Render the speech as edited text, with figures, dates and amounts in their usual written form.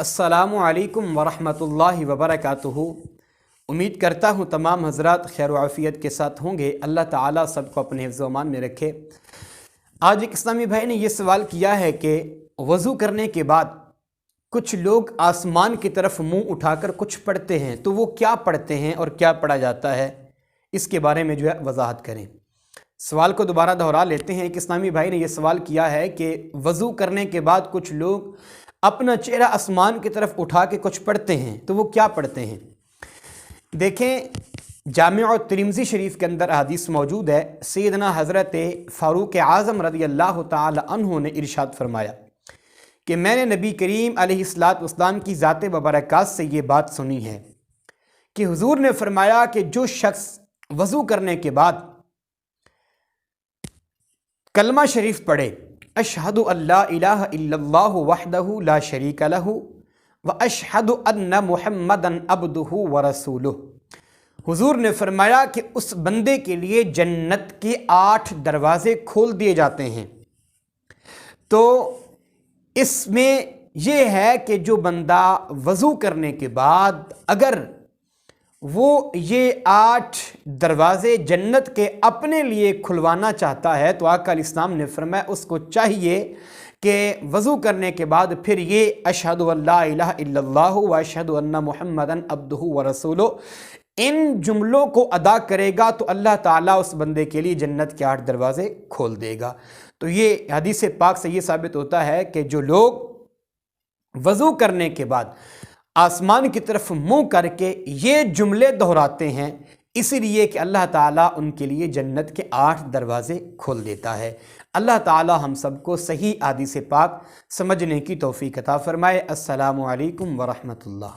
अस्सलामु अलैकुम वरहमतुल्लाहि वबरकातुहू। उम्मीद करता हूँ तमाम हज़रात खैर व आफ़ियत के साथ होंगे। अल्लाह ताला सबको अपने हिफ्ज़ व अमान में रखे। आज एक इस्लामी भाई ने ये सवाल किया है कि वज़ू करने के बाद कुछ लोग आसमान की तरफ मुंह उठाकर कुछ पढ़ते हैं, तो वो क्या पढ़ते हैं और क्या पढ़ा जाता है, इसके बारे में जो है वजाहत करें। सवाल को दोबारा दोहरा लेते हैं। एक इस्लामी भाई ने यह सवाल किया है कि वज़ू करने के बाद कुछ लोग अपना चेहरा आसमान की तरफ उठा के कुछ पढ़ते हैं, तो वो क्या पढ़ते हैं। देखें, जामिअ तिरमिज़ी शरीफ के अंदर हदीस मौजूद है। सैयदना हज़रत फ़ारूक आज़म रज़ी अल्लाह ताला अन्हु ने इरशाद फरमाया कि मैंने नबी करीम अलैहिस्सलातु वस्सलाम की ज़ात बबरकात से ये बात सुनी है कि हुज़ूर ने फरमाया कि जो शख्स वज़ू करने के बाद कलमा शरीफ पढ़े, अशहदु अल्ला इलाहा इल्लल्लाहु वहदहु ला शरीका लहु व अशहदु अन्ना मुहम्मदन अब्दुहु व रसूलुहु, हुजूर ने फरमाया कि उस बंदे के लिए जन्नत के 8 दरवाज़े खोल दिए जाते हैं। तो इसमें यह है कि जो बंदा वज़ू करने के बाद अगर वो ये 8 दरवाज़े जन्नत के अपने लिए खुलवाना चाहता है, तो आका इस्लाम ने फरमाया उसको चाहिए कि वज़ू करने के बाद फिर ये अशहदु अल्ला इलाहा इल्लल्लाहु व अशहदु अन्ना मुहम्मदन अब्दुहु व रसूलुहु, इन जुमलों को अदा करेगा तो अल्लाह ताला उस बंदे के लिए जन्नत के 8 दरवाज़े खोल देगा। तो ये हदीस पाक से ये साबित होता है कि जो लोग वज़ू करने के बाद आसमान की तरफ मुंह करके ये जुमले दोहराते हैं, इसीलिए कि अल्लाह ताला उनके लिए जन्नत के 8 दरवाज़े खोल देता है। अल्लाह ताला हम सबको सही हदीस पाक समझने की तौफीक अता फरमाए। अस्सलामु अलैकुम व रहमतुल्लाह।